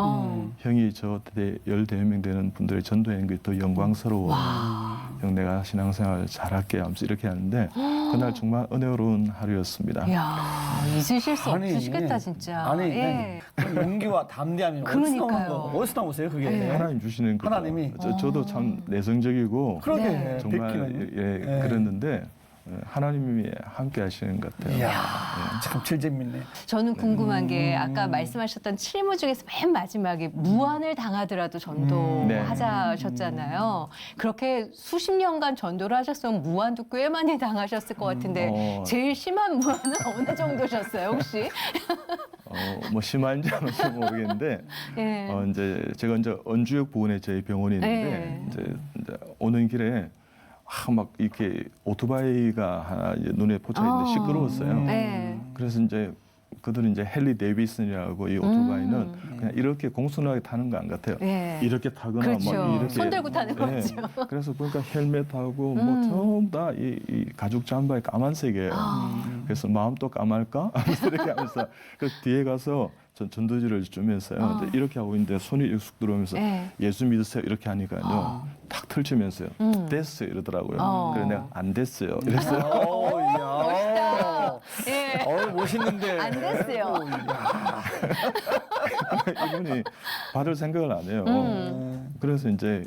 형이 저 14명 되는 분들의 전도하는 게 더 영광스러워. 형 내가 신앙생활 잘할게 하면서 이렇게 하는데 그날 정말 은혜로운 하루였습니다. 이야, 잊으실 수 아니, 없으시겠다 진짜. 아니 예. 그 용기와 담대함이 그러니까요. 어디서 나오세요 그게? 네. 하나님 주시는 거죠. 하나님이. 저도 참 내성적이고 그러게 네. 정말 뵙기는. 네. 그랬는데 하나님이 함께 하시는 것 같아요. 이야, 참 제일 재밌네. 저는 궁금한 게 아까 말씀하셨던 칠무 중에서 맨 마지막에 무한을 당하더라도 전도하자셨잖아요. 그렇게 수십 년간 전도를 하셨으면 무한도 꽤 많이 당하셨을 것 같은데 제일 심한 무한은 어느 정도셨어요 혹시? 뭐 심한지 안 심한지 모르겠는데 예. 이제 제가 이제 언주역 부근에 저희 병원이 있는데 예. 이제 오는 길에 막 이렇게 오토바이가 하나 이제 눈에 포착 있는데 시끄러웠어요. 네. 그래서 이제 그들은 이제 헨리 데이비슨이라고 이 오토바이는 그냥 이렇게 공손하게 타는 거 안 같아요. 예. 이렇게 타거나 그렇죠. 막 이렇게 손 들고 타는 거죠. 그래서 보니까 헬멧하고 뭐 전부 다 이 가죽 잠바에 까만색이에요. 그래서 마음도 까말까? 하면서 이렇게 하면서 그 뒤에 가서 전도지를 주면서요. 이제 이렇게 하고 있는데 손이 익숙 들어오면서 네. 예수 믿으세요 이렇게 하니까요. 탁 털치면서요. 됐어요 이러더라고요. 그래서 내가 안 됐어요. 이랬어요. 멋있다. 예. 멋있는데. 안 됐어요. 이분이 받을 생각을 안 해요. 그래서 이제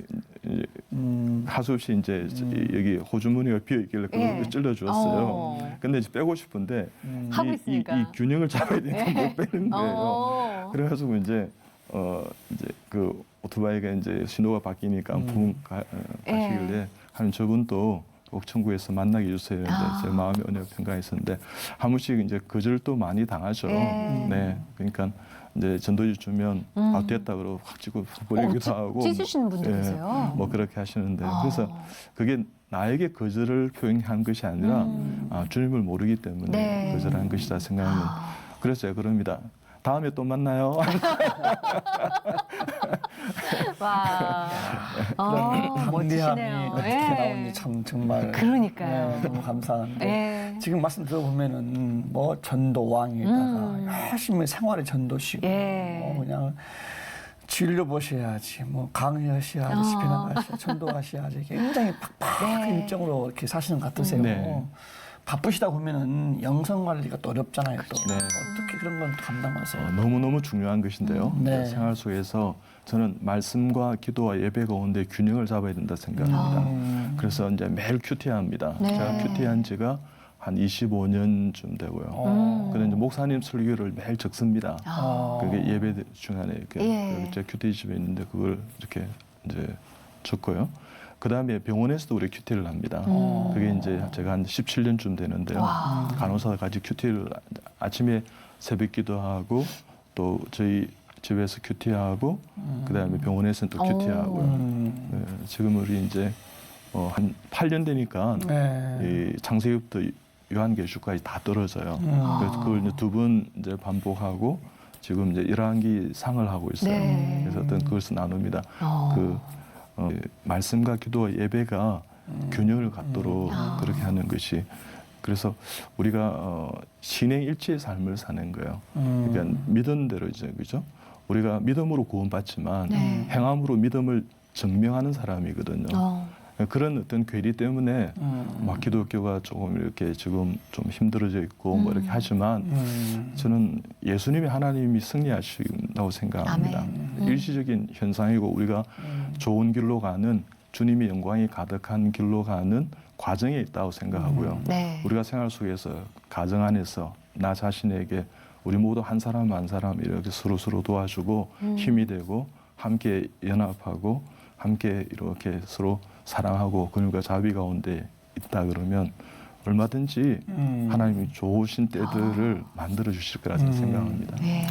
하수 없이 이제 여기 호주머니가 비어 있길래 그걸 예. 찔러 주었어요. 근데 이제 빼고 싶은데 하고 이 있으니까. 균형을 잡아야 되니까 못 빼는 거예요. 그래가지고 이제 그 오토바이가 이제 신호가 바뀌니까 붕 가시길래 하는 저분도 꼭 천국에서 만나게 해주세요. 이제 제 마음의 언약 평가했었는데 한 번씩 이제 거절도 많이 당하죠. 네, 그러니까 이제 전도지 주면 됐다 그러고 확 찍고 버리기도 하고 찢으시는 분도 계세요. 뭐 그렇게 하시는데 그래서 그게 나에게 거절을 표현한 것이 아니라 주님을 모르기 때문에 거절한 것이다 생각하면 그래서 제가 그럽니다. 다음에 또 만나요. 와, 담대함이 멋지시네요. 어떻게 나오는지 참 정말. 그러니까요. 너무 감사한데 예. 지금 말씀 들어보면은 뭐 전도왕에다가 열심히 생활의 전도시고 예. 그냥 진료 보셔야지, 뭐 강의하셔야지, 집회 나가셔야지, 전도하셔야지 굉장히 팍팍한 일정으로 이렇게 사시는 것 같으세요. 네. 바쁘시다 보면은 영성 관리가 또 어렵잖아요. 또 네. 어떻게 그런 건 감당하세요? 너무너무 중요한 것인데요. 네. 생활 속에서 저는 말씀과 기도와 예배가 오는데 균형을 잡아야 된다 생각합니다. 그래서 이제 매일 큐티합니다. 네. 제가 큐티한 지가 한 25년쯤 되고요. 그런데 이제 목사님 설교를 매일 적습니다. 그게 예배 중간에 이렇게 제 큐티 집에 있는데 그걸 이렇게 이제 적고요. 그 다음에 병원에서도 우리 큐티를 합니다. 그게 이제 제가 한 17년쯤 되는데요. 간호사가 같이 큐티를 아침에 새벽 기도하고 또 저희 집에서 큐티하고 그 다음에 병원에서는 또 큐티하고요. 네, 지금 우리 이제 한 8년 되니까 이 창세기부터 요한계시록까지 다 떨어져요. 그래서 그걸 이제 두 번 이제 반복하고 지금 이제 11기 상을 하고 있어요. 네. 그래서 어떤 그것을 나눕니다. 말씀과 기도와 예배가 균형을 갖도록 그렇게 하는 것이 그래서 우리가 신행일치의 삶을 사는 거예요. 그러니까 믿은 대로 이제 그죠? 우리가 믿음으로 구원받지만 네. 행함으로 믿음을 증명하는 사람이거든요. 그런 어떤 괴리 때문에 막 기독교가 조금 이렇게 지금 좀 힘들어져 있고 뭐 이렇게 하지만 저는 예수님이 하나님이 승리하신다고 생각합니다. 일시적인 현상이고 우리가 좋은 길로 가는 주님의 영광이 가득한 길로 가는 과정에 있다고 생각하고요. 네. 우리가 생활 속에서 가정 안에서 나 자신에게 우리 모두 한 사람 한 사람 이렇게 서로 도와주고 힘이 되고 함께 연합하고 함께 이렇게 서로 사랑하고 근육과 자비 가운데 있다 그러면 얼마든지 하나님이 좋으신 때들을 만들어 주실 거라 저는 생각합니다. 네.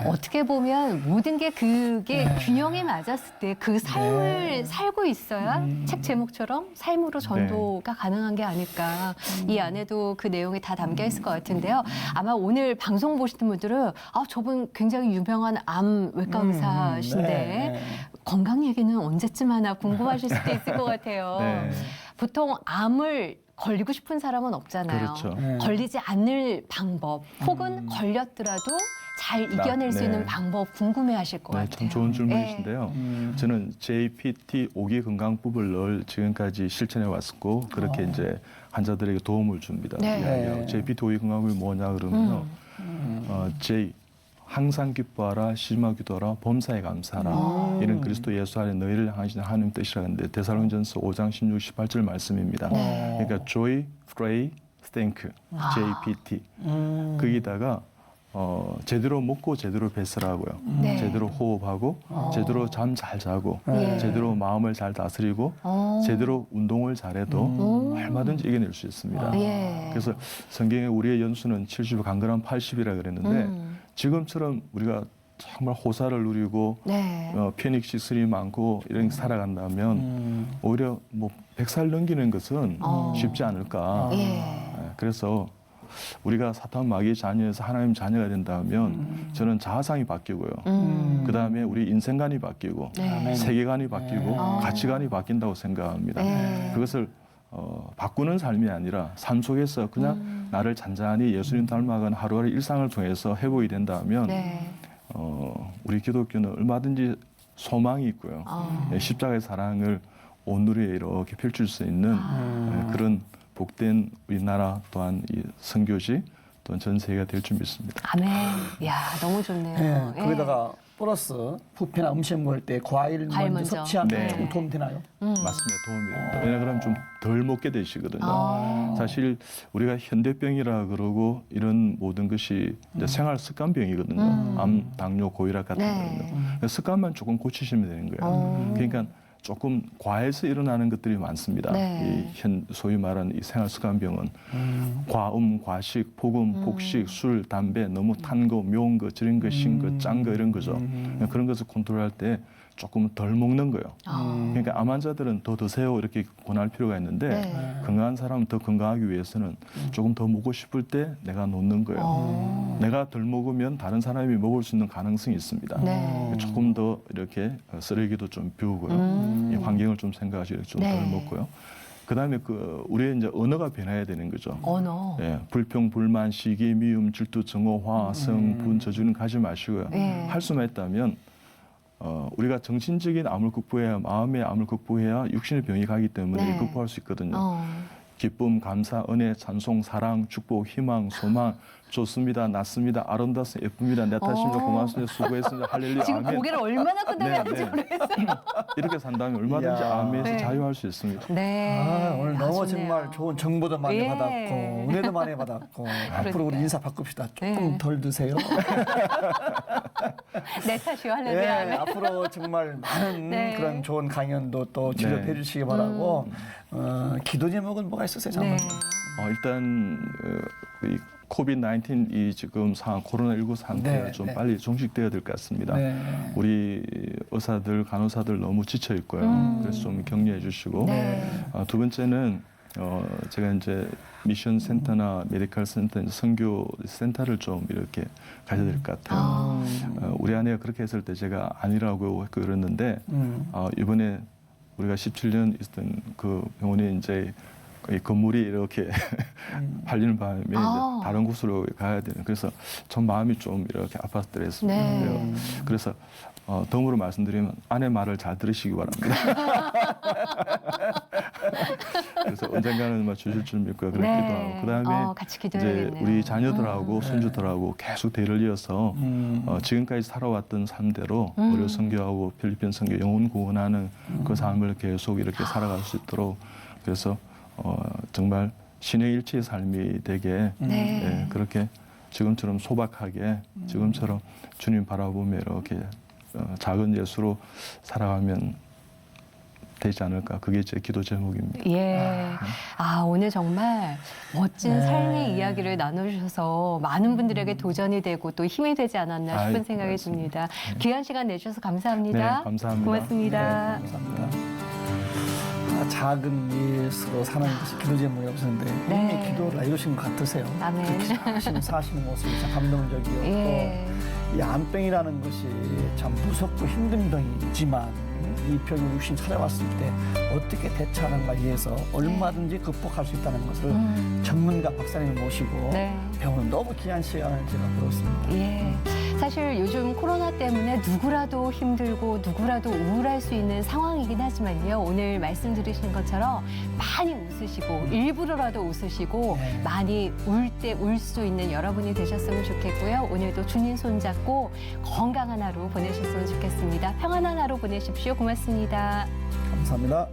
어떻게 보면 모든 게 그게 균형에 맞았을 때 그 삶을 살고 있어야 책 제목처럼 삶으로 전도가 가능한 게 아닐까. 이 안에도 그 내용이 다 담겨 있을 것 같은데요. 아마 오늘 방송 보시는 분들은 아, 저분 굉장히 유명한 암 외과 의사신데 건강 얘기는 언제쯤 하나 궁금하실 수도 있을 것 같아요. 네. 보통 암을 걸리고 싶은 사람은 없잖아요. 그렇죠. 걸리지 않을 방법 혹은 걸렸더라도 잘 이겨낼 수 있는 방법 궁금해하실 것 네, 같아요. 참 좋은 질문이신데요. 저는 JPT 5기 건강법을 늘 지금까지 실천해 왔고 그렇게 이제 환자들에게 도움을 줍니다. 네. JPT 5기 건강법이 뭐냐 그러면요. J 항상 기뻐하라, 시마 기도하라, 범사에 감사하라. 이런 그리스도 예수 안에 너희를 향하시는 하나님 뜻이라 하는데 데살로니전서 5장 16, 18절 말씀입니다. 그러니까 joy, pray, thank, JPT. 거기다가 제대로 먹고 제대로 뱃으라고요. 네. 제대로 호흡하고 제대로 잠 잘 자고 제대로 마음을 잘 다스리고 제대로 운동을 잘해도 얼마든지 이겨낼 수 있습니다. 그래서 성경에 우리의 연수는 70, 강건한 80이라 그랬는데 지금처럼 우리가 정말 호사를 누리고 편익 시설이 많고 이런 살아간다면 오히려 뭐 100살 넘기는 것은 쉽지 않을까. 그래서 우리가 사탄 마귀의 자녀에서 하나님 자녀가 된다면 저는 자아상이 바뀌고요. 그 다음에 우리 인생관이 바뀌고 세계관이 바뀌고 가치관이 바뀐다고 생각합니다. 그것을 바꾸는 삶이 아니라 삶 속에서 그냥 나를 잔잔히 예수님 닮아가는 하루하루 일상을 통해서 회복이 된다면 우리 기독교는 얼마든지 소망이 있고요. 십자가의 사랑을 온누리에 이렇게 펼칠 수 있는 그런 복된 우리나라 또한 이 선교지 또한 전 세계가 될 줄 믿습니다. 아멘. 야, 너무 좋네요. 거기다가 플러스 부피나 음식 먹을 때 과일 먼저 섭취하면 조금 도움 되나요? 맞습니다. 도움이 됩니다. 왜냐 그러면 좀 덜 먹게 되시거든요. 사실 우리가 현대병이라 그러고 이런 모든 것이 이제 생활 습관병이거든요. 암, 당뇨, 고혈압 같은 거는요. 습관만 조금 고치시면 되는 거예요. 그러니까 조금 과해서 일어나는 것들이 많습니다. 이 소위 말하는 이 생활 습관병은 과음, 과식, 폭음, 폭식, 술, 담배, 너무 탄 거, 매운 거, 절인 거, 신 거, 짠 거 이런 거죠. 그런 것을 컨트롤할 때 조금 덜 먹는 거예요. 그러니까 암 환자들은 더 드세요 이렇게 권할 필요가 있는데 건강한 사람은 더 건강하기 위해서는 조금 더 먹고 싶을 때 내가 놓는 거예요. 내가 덜 먹으면 다른 사람이 먹을 수 있는 가능성이 있습니다. 조금 더 이렇게 쓰레기도 좀 비우고요. 이 환경을 좀 생각하시고 좀 덜 먹고요. 그다음에 우리의 이제 언어가 변해야 되는 거죠. 언어. 불평, 불만, 시기, 미움, 질투, 증오, 화, 성, 분, 저주는 가지 마시고요. 할 수만 있다면 우리가 정신적인 암을 극복해야 마음의 암을 극복해야 육신의 병이 가기 때문에 극복할 수 있거든요. 기쁨, 감사, 은혜, 찬송, 사랑, 축복, 희망, 소망, 좋습니다, 낫습니다, 아름답습니다, 예쁩니다, 내 탓입니다, 고맙습니다, 수고했습니다, 할렐루야, 지금 아멘. 고개를 얼마나 끄덕여야지 모르겠어요. 이렇게 산다면 얼마든지 이야. 암에서 자유할 수 있습니다. 오늘 너무 좋네요. 정말 좋은 정보도 많이 받았고 은혜도 많이 받았고 앞으로 우리 인사 바꿉시다. 조금 덜 드세요. 내 탓이요, 할렐루야. 아멘. 앞으로 정말 많은 그런 좋은 강연도 또 지도해 주시기 바라고 기도 제목은 뭐가 있으세요, 장로님? 일단 이 코비드-19 이 지금 상황, 코로나19 상태가 좀 빨리 종식되어야 될 것 같습니다. 우리 의사들, 간호사들 너무 지쳐 있고요. 그래서 좀 격려해 주시고 두 번째는 제가 이제 미션 센터나 메디컬 센터, 선교 센터를 좀 이렇게 가져야 될 것 같아요. 우리 아내가 그렇게 했을 때 제가 아니라고 그랬는데 이번에 우리가 17년 있었던 그 병원이 이제 이 건물이 이렇게 팔리는 바람에 이제 다른 곳으로 가야 되는, 그래서 전 마음이 좀 이렇게 아팠더랬습니다. 네. 그래서 덤으로 말씀드리면 아내 말을 잘 들으시기 바랍니다. 그래서 언젠가는 막 주실 줄 믿고 그렇기도 네. 하고, 그다음에 같이 이제 기도해야겠네요. 우리 자녀들하고 손주들하고 계속 대를 이어서 지금까지 살아왔던 삶대로 무료 선교하고 필리핀 선교 영혼 구원하는 그 삶을 계속 이렇게 살아갈 수 있도록, 그래서 정말 신의 일치의 삶이 되게 네. 예, 그렇게 지금처럼 소박하게 지금처럼 주님 바라보며 이렇게 작은 예수로 살아가면 되지 않을까. 그게 제 기도 제목입니다. 예. 오늘 정말 멋진 네. 삶의 이야기를 나눠주셔서 많은 분들에게 도전이 되고 또 힘이 되지 않았나 싶은 아이고, 생각이 고맙습니다. 듭니다. 귀한 시간 내주셔서 감사합니다. 네, 감사합니다. 고맙습니다. 감사합니다. 작은 예수로 사는 것이 기도 제목이 없었는데 네. 이미 기도를 알려주신 것 같으세요. 아멘. 그렇게 하시는 사시는 모습이 참 감동적이었고 예. 이 암병이라는 것이 참 무섭고 힘든 병이지만 이 병이 육신 찾아왔을 때 어떻게 대처하는가에 의해서 얼마든지 극복할 수 있다는 것을 전문가 박사님을 모시고 네. 배우는 너무 귀한 시간을 제가 들었습니다. 예. 사실 요즘 코로나 때문에 누구라도 힘들고 누구라도 우울할 수 있는 상황이긴 하지만요. 오늘 말씀 들으신 것처럼 많이 웃으시고 일부러라도 웃으시고 네. 많이 울 때 울 수 있는 여러분이 되셨으면 좋겠고요. 오늘도 주님 손잡고 건강한 하루 보내셨으면 좋겠습니다. 평안한 하루 보내십시오. 고맙습니다. 감사합니다.